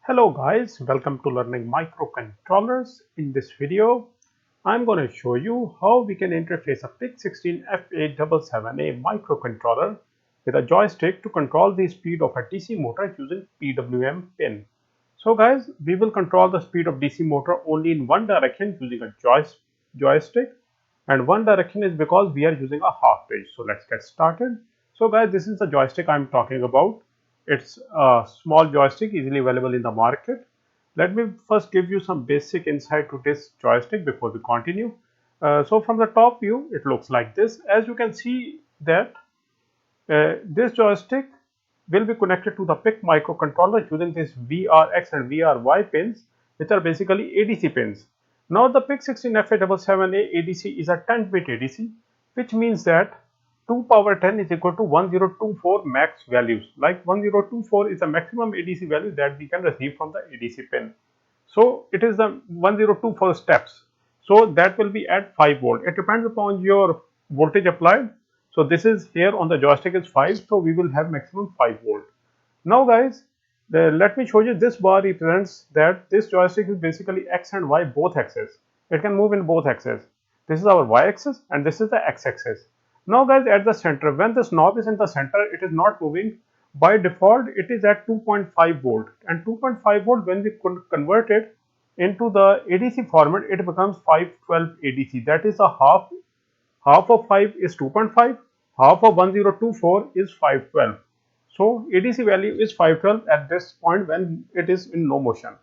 Hello guys, welcome to learning microcontrollers. In this video, I'm going to show you how we can interface a PIC16F877A microcontroller with a joystick to control the speed of a DC motor using PWM pin. So guys, we will control the speed of DC motor only in one direction using a joystick, and one direction is because we are using a half bridge. So let's get started. So guys, this is the joystick I'm talking about. It's a small joystick easily available in the market. Let me first give you some basic insight to this joystick before we continue. So from the top view, it looks like this. As you can see that this joystick will be connected to the PIC microcontroller using these VRX and VRY pins, which are basically ADC pins. Now the PIC16F877A ADC is a 10-bit ADC, which means that 2 power 10 is equal to 1024 max values. Like 1024 is the maximum ADC value that we can receive from the ADC pin. So it is the 1024 steps. So that will be at 5 volt. It depends upon your voltage applied. So this is here on the joystick is 5. So we will have maximum 5 volt. Now guys, let me show you this bar represents that this joystick is basically X and Y both axes. It can move in both axes. This is our Y axis and this is the X axis. Now guys, at the center, when this knob is in the center, it is not moving. By default, it is at 2.5 volt, and 2.5 volt, when we convert it into the ADC format, it becomes 512 ADC. That is a half of 5 is 2.5, half of 1024 is 512. So ADC value is 512 at this point when it is in no motion.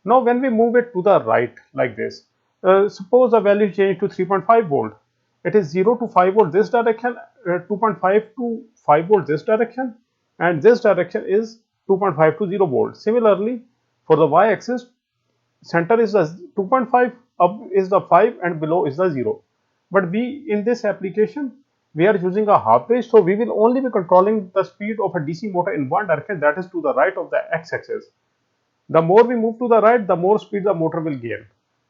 Now when we move it to the right like this, suppose the value change to 3.5 volt. It is 0 to 5 volt this direction, 2.5 to 5 volt this direction, and this direction is 2.5 to 0 volt. Similarly, for the y axis, center is the 2.5, up is the 5, and below is the 0. But we in this application, we are using a half bridge, so we will only be controlling the speed of a DC motor in one direction, that is to the right of the x axis. The more we move to the right, the more speed the motor will gain.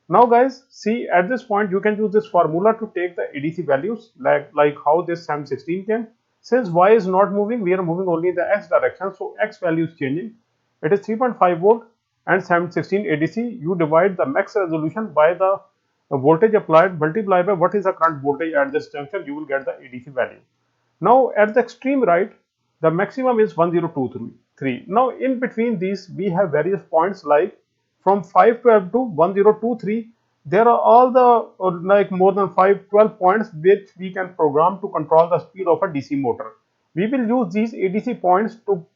Now guys, see at this point you can use this formula to take the ADC values like how this SAM16 came. Since Y is not moving, we are moving only in the X direction, so X value is changing. It is 3.5 volt and SAM16 ADC. You divide the max resolution by the voltage applied, multiply by what is the current voltage at this junction, you will get the ADC value. Now at the extreme right, the maximum is 1023. Now in between these, we have various points like from 512 to 1023, there are all the like more than 512 points which we can program to control the speed of a DC motor. We will use these ADC points to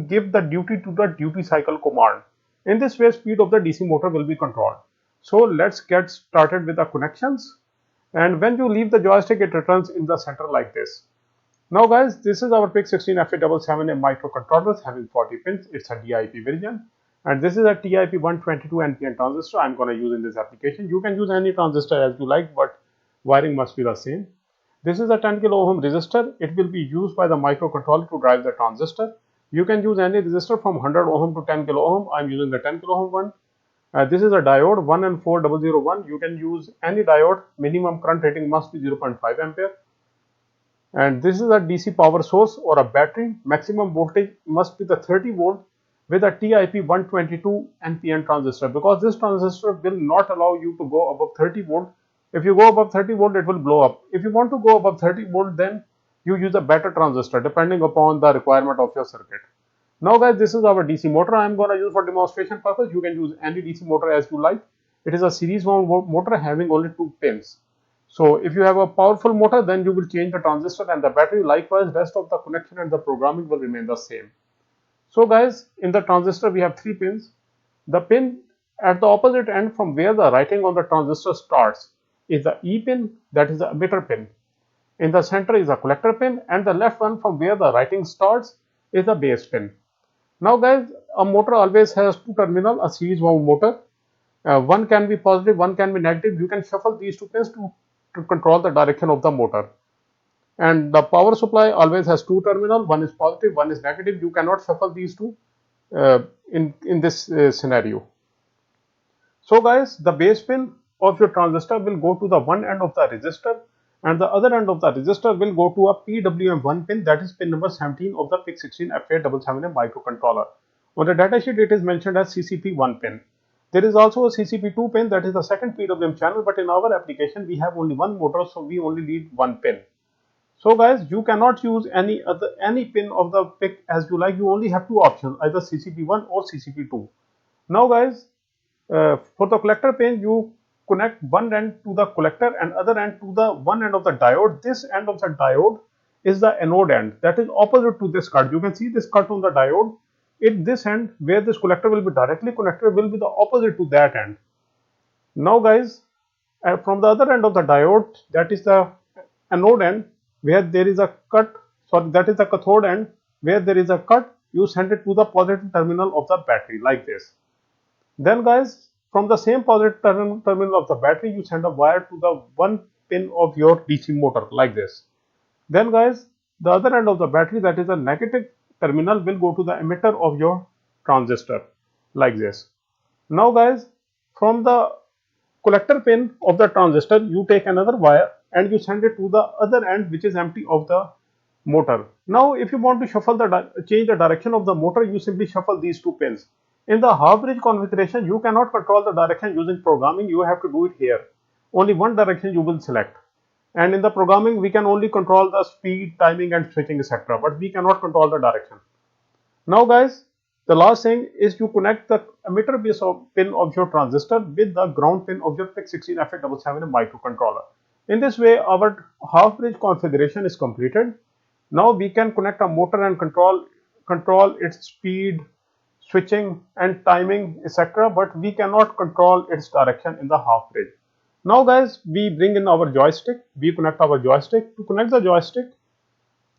give the duty to the duty cycle command. In this way, speed of the DC motor will be controlled. So let's get started with the connections. And when you leave the joystick, it returns in the center like this. Now guys, this is our PIC16F877A microcontrollers having 40 pins. It's a DIP version. And this is a TIP 122 NPN transistor I'm going to use in this application. You can use any transistor as you like, but wiring must be the same. This is a 10 kilo ohm resistor. It will be used by the microcontroller to drive the transistor. You can use any resistor from 100 ohm to 10 kilo ohm. I'm using the 10 kilo ohm one. This is a diode 1N4001. You can use any diode. Minimum current rating must be 0.5 ampere. And this is a DC power source or a battery. Maximum voltage must be the 30 volt with a TIP 122 NPN transistor, because this transistor will not allow you to go above 30 volt. If you go above 30 volt, it will blow up. If you want to go above 30 volt, then you use a better transistor depending upon the requirement of your circuit. Now guys, this is our DC motor I'm going to use for demonstration purpose. You can use any DC motor as you like. It is a series wound motor having only 2 pins. So if you have a powerful motor, then you will change the transistor and the battery. Likewise, rest of the connection and the programming will remain the same. So guys, in the transistor we have 3 pins. The pin at the opposite end from where the writing on the transistor starts is the E pin, that is the emitter pin. In the center is the collector pin, and the left one from where the writing starts is the base pin. Now guys, a motor always has 2 terminals, a series wound motor. One can be positive, one can be negative. You can shuffle these 2 pins to control the direction of the motor. And the power supply always has 2 terminals, one is positive, one is negative. You cannot shuffle these 2 in this scenario. So guys, the base pin of your transistor will go to the one end of the resistor, and the other end of the resistor will go to a PWM1 pin, that is pin number 17 of the PIC16F877A microcontroller. On the datasheet, it is mentioned as CCP1 pin. There is also a CCP2 pin, that is the second PWM channel, but in our application we have only one motor, so we only need one pin. So guys, you cannot use any pin of the PIC as you like. You only have two options, either CCP1 or CCP2. Now guys, for the collector pin, you connect one end to the collector and other end to the one end of the diode. This end of the diode is the anode end, that is opposite to this cut. You can see this cut on the diode. This end where this collector will be directly connected will be the opposite to that end. Now guys, from the other end of the diode, that is the anode end where there is a cut, sorry, that is the cathode end where there is a cut, you send it to the positive terminal of the battery like this. Then guys, from the same positive terminal of the battery, you send a wire to the one pin of your DC motor like this. Then guys, the other end of the battery, that is a negative terminal, will go to the emitter of your transistor like this. Now guys, from the collector pin of the transistor, you take another wire and you send it to the other end which is empty of the motor. Now if you want to change the direction of the motor, you simply shuffle these two pins. In the half bridge configuration, you cannot control the direction using programming. You have to do it here. Only one direction you will select. And in the programming, we can only control the speed, timing and switching, etc. But we cannot control the direction. Now guys, the last thing is you connect the emitter base pin of your transistor with the ground pin of your PIC16F877A microcontroller. In this way, our half bridge configuration is completed. Now we can connect a motor and control its speed, switching and timing, etc. But we cannot control its direction in the half bridge. Now guys, we bring in our joystick. We connect our joystick. To connect the joystick,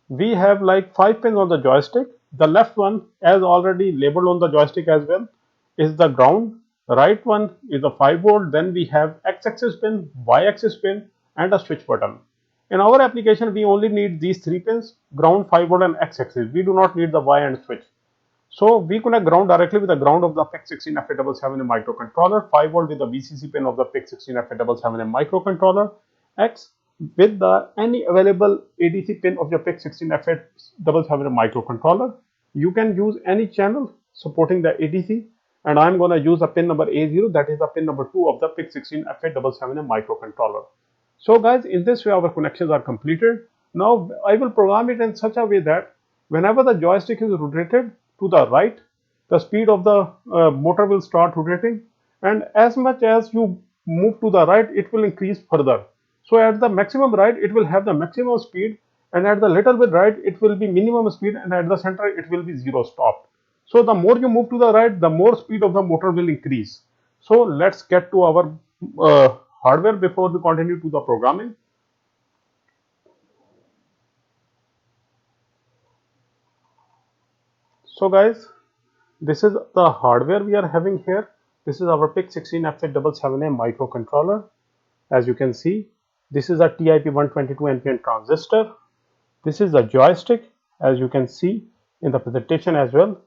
we have like 5 pins on the joystick. The left one, as already labeled on the joystick as well, is the ground. The right one is the 5 volt. Then we have x-axis pin, y-axis pin and a switch button. In our application, we only need these 3 pins, ground, 5 volt and x-axis. We do not need the y and switch. So we connect ground directly with the ground of the PIC16F877A microcontroller, 5 volt with the VCC pin of the PIC16F877A microcontroller, X with the any available ADC pin of your PIC16F877A microcontroller. You can use any channel supporting the ADC, and I'm going to use the pin number A0, that is the pin number 2 of the PIC16F877A microcontroller. So guys, in this way our connections are completed. Now I will program it in such a way that whenever the joystick is rotated to the right, the speed of the motor will start rotating, and as much as you move to the right, it will increase further. So at the maximum right, it will have the maximum speed, and at the little bit right, it will be minimum speed, and at the center, it will be zero stop. So the more you move to the right, the more speed of the motor will increase. So let's get to our hardware before we continue to the programming. So guys, this is the hardware we are having here. This is our PIC16F877A microcontroller. As you can see, this is a TIP122 NPN transistor. This is the joystick, as you can see in the presentation as well.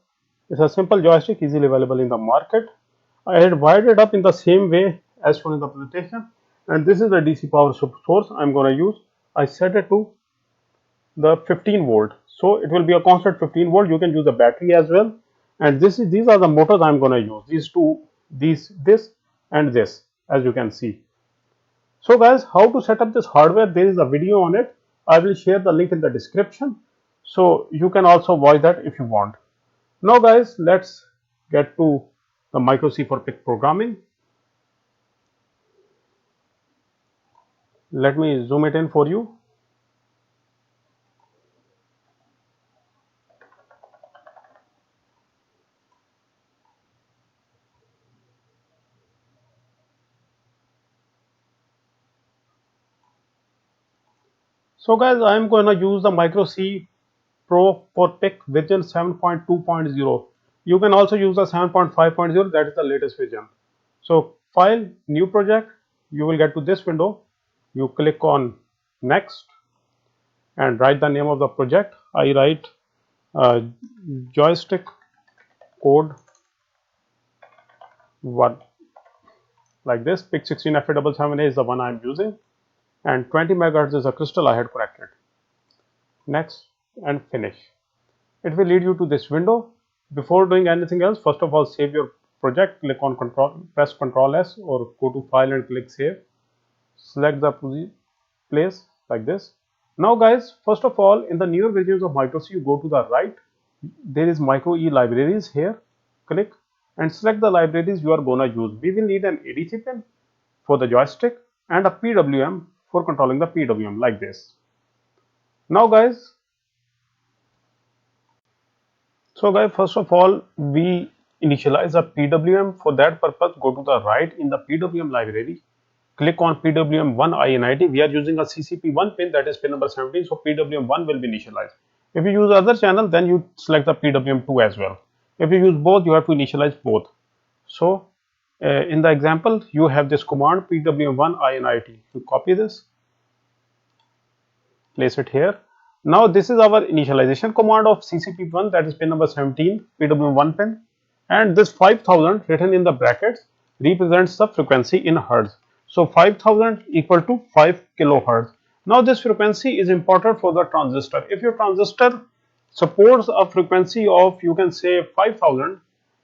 It's a simple joystick easily available in the market. I had wired it up in the same way as shown in the presentation, and this is the DC power source I'm going to use. I set it to the 15 volt, so it will be a constant 15 volt. You can use the battery as well, and these are the motors I'm going to use. These two, this and this, as you can see. So guys, how to set up this hardware? There is a video on it. I will share the link in the description, so you can also watch that if you want. Now guys, let's get to the MikroC for PIC programming. Let me zoom it in for you. So guys, I am going to use the MikroC Pro for PIC version 7.2.0. You can also use the 7.5.0, that is the latest version. So file, new project, you will get to this window. You click on next and write the name of the project. I write joystick code 1 like this. PIC16F877A is the one I am using, and 20 megahertz is a crystal I had connected. Next and finish. It will lead you to this window. before doing anything else, first of all, save your project. Click on press Ctrl S or go to File and click Save. Select the place like this. Now guys, first of all, in the newer versions of MikroC, you go to the right. There is MikroE libraries here. Click and select the libraries you are gonna use. We will need an ADC pin for the joystick and a PWM for controlling the PWM like this. Now guys, first of all, we initialize a PWM. For that purpose, go to the right in the PWM library. Click on PWM1 INIT. We are using a CCP1 pin, that is pin number 17. So PWM1 will be initialized. If you use other channel, then you select the PWM2 as well. If you use both, you have to initialize both. So in the example, you have this command PWM1 INIT. You copy this, place it here. Now this is our initialization command of CCP1, that is pin number 17, PWM1 pin, and this 5000 written in the brackets represents the frequency in hertz. So 5000 equal to 5 kilohertz. Now this frequency is important for the transistor. If your transistor supports a frequency of, you can say, 5000,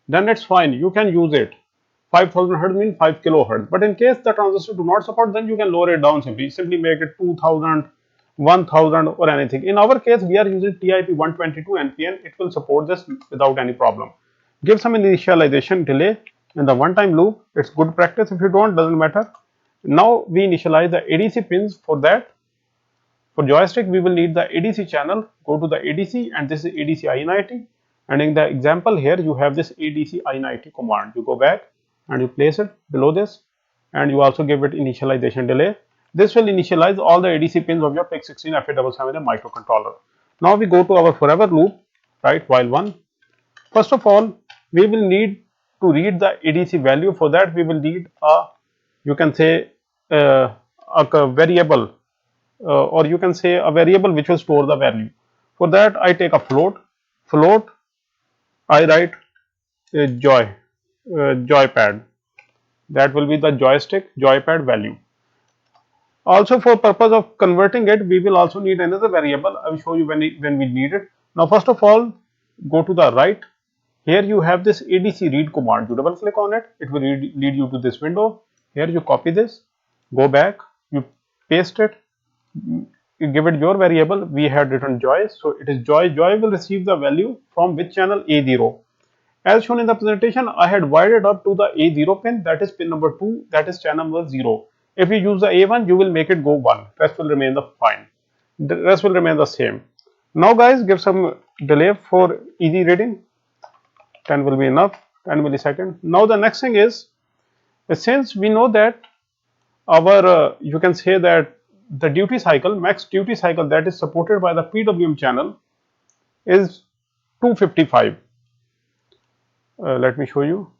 then it's fine, you can use it. 5000 hertz means 5 kilohertz. But in case the transistor do not support, then you can lower it down simply make it 2000, 1000 or anything. In our case, we are using TIP 122 NPN. It will support this without any problem. Give some initialization delay in the one-time loop. It's good practice. If you don't, doesn't matter. Now we initialize the ADC pins. For that, for joystick, we will need the ADC channel. Go to the ADC, and this is ADC INIT. And in the example here, you have this ADC INIT command. You go back and you place it below this, and you also give it initialization delay. This will initialize all the ADC pins of your PIC16F877A microcontroller. Now we go to our forever loop, right, while 1. First of all, we will need to read the ADC value. For that, we will need a, you can say, a variable, or you can say a variable which will store the value. For that, I take a float. I write joypad. That will be the joystick joypad value. Also, for purpose of converting it, we will also need another variable. I will show you when we need it. Now, first of all, go to the right. Here you have this ADC read command. You double click on it. It will lead you to this window. Here you copy this, go back, you paste it, you give it your variable. We had written joy, so it is joy. Joy will receive the value from which channel? A0. As shown in the presentation, I had wired up to the A0 pin, that is pin number 2, that is channel number 0. If you use the A1, you will make it go 1. Rest will remain the fine. The rest will remain the same. Now guys, give some delay for easy reading. 10 will be enough, 10 milliseconds. Now the next thing is, since we know that our, you can say that the duty cycle, max duty cycle that is supported by the PWM channel is 255. Let me show you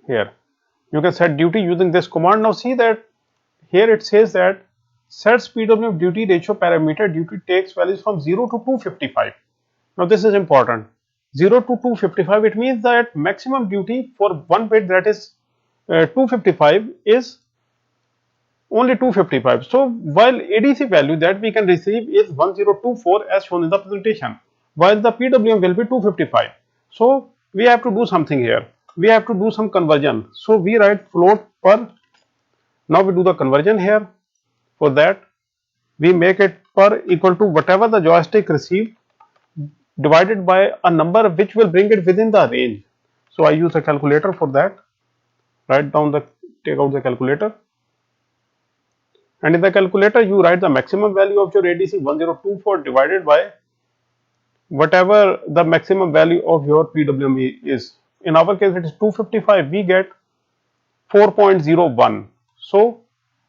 here. You can set duty using this command. Now see that here it says that sets PWM duty ratio parameter. Duty takes values from 0 to 255. Now this is important. 0 to 255, it means that maximum duty for one bit, that is 255, is only 255. So while ADC value that we can receive is 1024 as shown in the presentation, while the PWM will be 255. So we have to do something here. We have to do some conversion. So we write float per. Now we do the conversion here. For that, we make it per equal to whatever the joystick received divided by a number which will bring it within the range. So I use a calculator for that. Write down take out the calculator, and in the calculator you write the maximum value of your ADC 1024 divided by whatever the maximum value of your PWM is. In our case it is 255, we get 4.01. So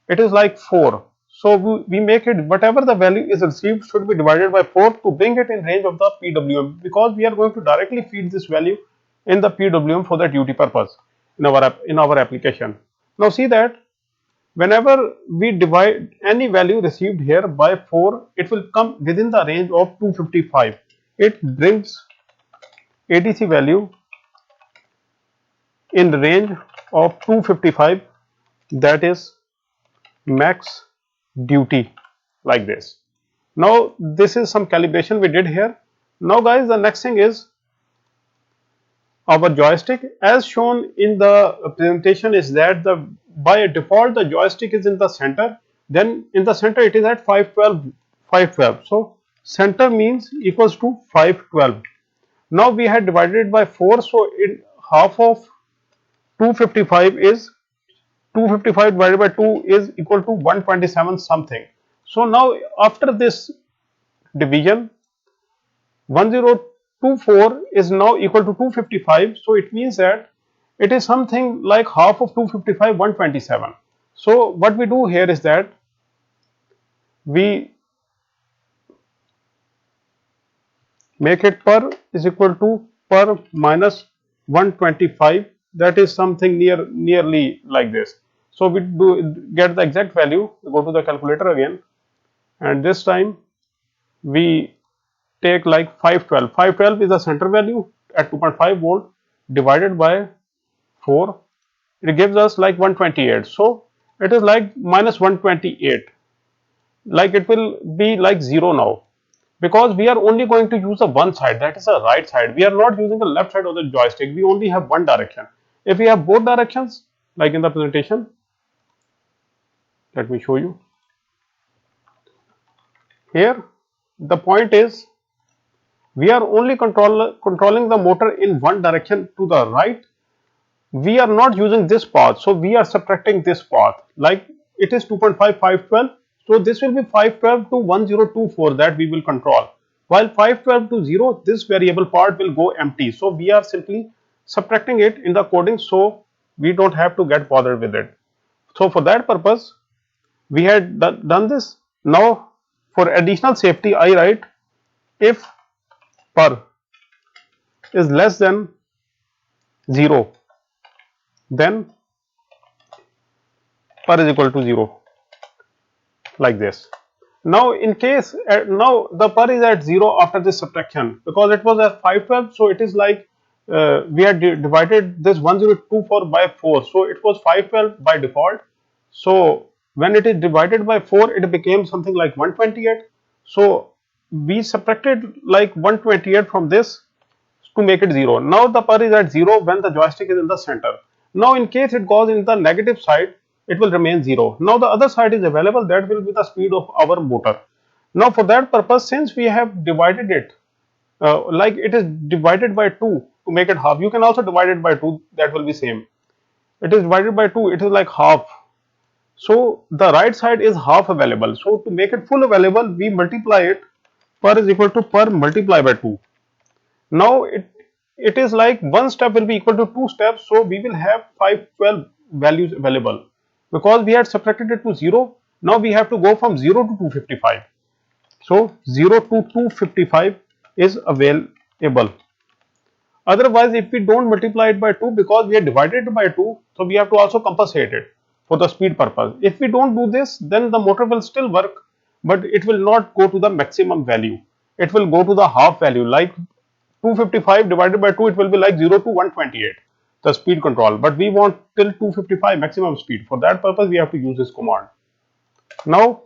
it is like 4. So we make it, whatever the value is received should be divided by 4 to bring it in range of the PWM, because we are going to directly feed this value in the PWM for the duty purpose in our application. Now see that whenever we divide any value received here by 4, it will come within the range of 255. It brings ADC value in the range of 255, that is max duty, like this. Now this is some calibration we did here. Now guys, the next thing is, our joystick as shown in the presentation is that by default the joystick is in the center, then in the center it is at 512. So center means equals to 512. Now we had divided it by 4, so in half of 255 is 255 divided by 2 is equal to 127 something. So now after this division, 1024 is now equal to 255. So it means that it is something like half of 255, 127. So what we do here is that we make it per is equal to per minus 125. That is something nearly like this. So we do get the exact value. We go to the calculator again, and this time we take like 512. 512 is the center value at 2.5 volt divided by 4. It gives us like 128. So it is like minus 128. Like it will be like 0 now, because we are only going to use the one side, that is the right side. We are not using the left side of the joystick. We only have one direction. If we have both directions, like in the presentation, let me show you. Here, the point is we are only controlling the motor in one direction to the right. We are not using this path, so we are subtracting this path. Like it is 2.5, 512. So this will be 512 to 1024 that we will control. While 512 to 0, this variable part will go empty. So we are simply subtracting it in the coding, so we don't have to get bothered with it. So for that purpose, we had done this. Now for additional safety, I write if per is less than 0, then per is equal to 0, like this. Now in case now the per is at 0 after this subtraction, because it was at 512, so it is like we had divided this 1024 by 4, so it was 512 by default. So when it is divided by 4, it became something like 128. So we subtracted like 128 from this to make it 0. Now the per is at 0 when the joystick is in the center. Now in case it goes in the negative side, it will remain 0. Now the other side is available, that will be the speed of our motor. Now for that purpose, since we have divided it, like it is divided by 2 to make it half, you can also divide it by 2, that will be same. It is divided by 2, it is like half. So the right side is half available. So to make it full available, we multiply it. Per is equal to per multiply by 2. Now it is like one step will be equal to two steps, so we will have 512 values available. Because we had subtracted it to 0, now we have to go from 0 to 255. So 0 to 255 is available. Otherwise, if we don't multiply it by 2, because we have divided it by 2, so we have to also compensate it for the speed purpose. If we don't do this, then the motor will still work, but it will not go to the maximum value. It will go to the half value, like 255 divided by 2, it will be like 0 to 128, the speed control. But we want till 255 maximum speed. For that purpose, we have to use this command. Now,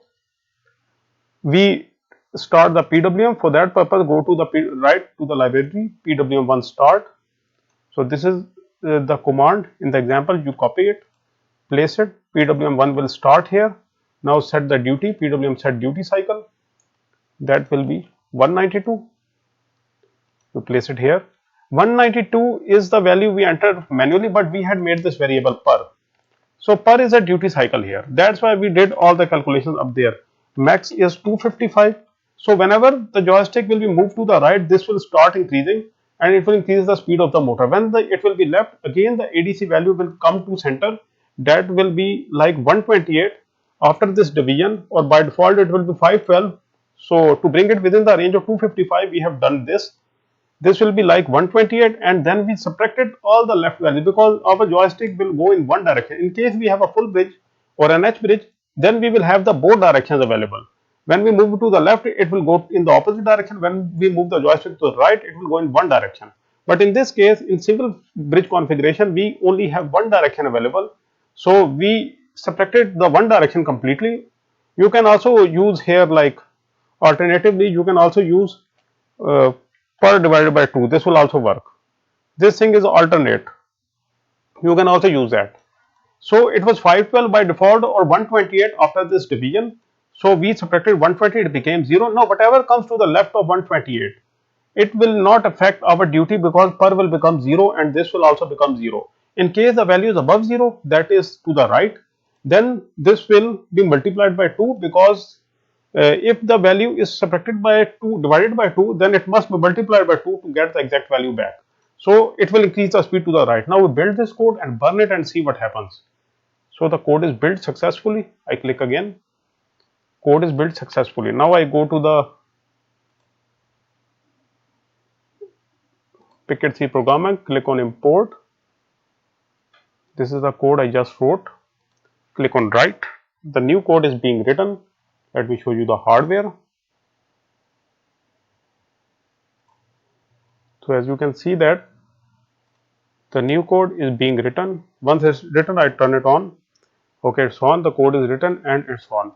we start the PWM. For that purpose, go to the right to the library, PWM1 start. So this is the command. In the example, you copy it, place it, PWM1 will start here. Now set the duty, PWM set duty cycle, that will be 192. You place it here. 192 is the value we entered manually, but we had made this variable per. So per is a duty cycle here. That's why we did all the calculations up there. Max is 255. So whenever the joystick will be moved to the right, this will start increasing and it will increase the speed of the motor. When it will be left, again the ADC value will come to center. That will be like 128 after this division, or by default it will be 512. So to bring it within the range of 255, we have done this. This will be like 128, and then we subtracted all the left value, because our joystick will go in one direction. In case we have a full bridge or an H bridge, then we will have the both directions available. When we move to the left, it will go in the opposite direction. When we move the joystick to the right, it will go in one direction. But in this case, in single bridge configuration, we only have one direction available. So we subtracted the one direction completely. You can also use here, like alternatively, you can also use per divided by 2. This will also work. This thing is alternate. You can also use that. So it was 512 by default or 128 after this division. So we subtracted 120, it became 0. Now whatever comes to the left of 128, it will not affect our duty because per will become 0 and this will also become 0. In case the value is above 0, that is to the right, then this will be multiplied by 2 because if the value is subtracted by 2 divided by 2, then it must be multiplied by 2 to get the exact value back. So it will increase the speed to the right. Now we build this code and burn it and see what happens. So the code is built successfully. I click again. Code is built successfully. Now I go to the PIC program, click on import. This is the code I just wrote. Click on write. The new code is being written. Let me show you the hardware. So as you can see that the new code is being written. Once it's written, I turn it on. Okay, it's on. The code is written and it's on.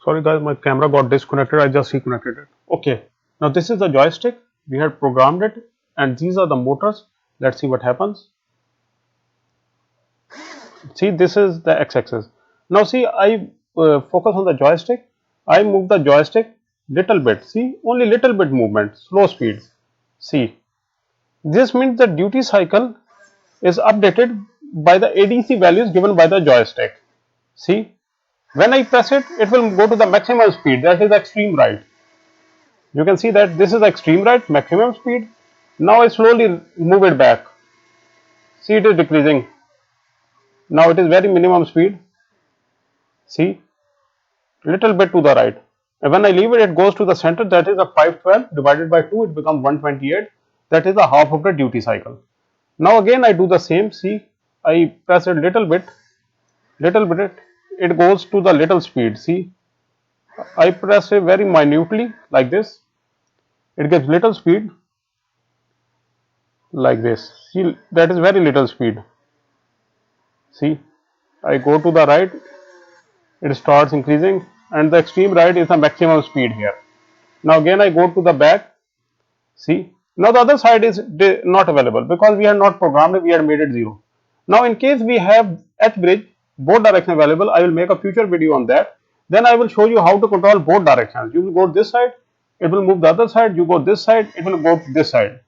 Sorry guys, my camera got disconnected. I just reconnected it. Okay, now this is the joystick. We had programmed it and these are the motors. Let's see what happens. See, this is the x-axis. Now see, I focus on the joystick. I move the joystick little bit. See, only little bit movement, slow speed. See, this means the duty cycle is updated by the ADC values given by the joystick. See, when I press it, it will go to the maximum speed, that is extreme right. You can see that this is extreme right, maximum speed. Now I slowly move it back. See, it is decreasing. Now it is very minimum speed. See, little bit to the right. And when I leave it, it goes to the center, that is a 512 divided by 2, it becomes 128. That is the half of the duty cycle. Now again I do the same. See, I press it little bit, it goes to the little speed. See, I press it very minutely like this, it gives little speed like this. See, that is very little speed. See, I go to the right, it starts increasing and the extreme right is the maximum speed here. Now again I go to the back. See, now the other side is not available because we have not programmed it, we had made it 0. Now in case we have H bridge, both directions available, I will make a future video on that. Then I will show you how to control both directions. You will go this side, it will move the other side, you go this side, it will go this side.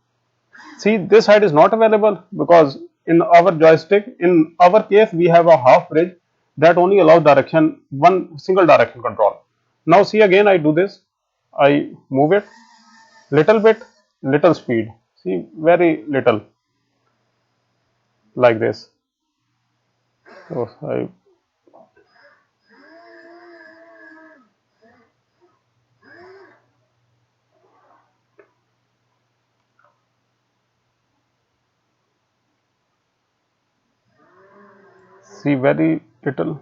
See, this side is not available because in our joystick, in our case, we have a half bridge that only allows direction, one single direction control. Now see, again I do this, I move it little bit, little speed. See, very little like this. So I see very little.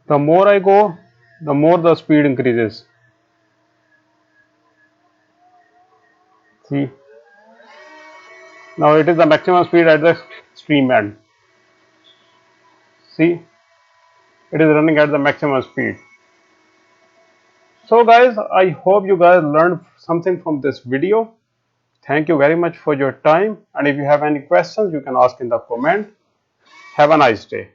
The more I go, the more the speed increases. See, now it is the maximum speed at the extreme end. See, it is running at the maximum speed. So guys, I hope you guys learned something from this video. Thank you very much for your time, and if you have any questions, you can ask in the comment. Have a nice day.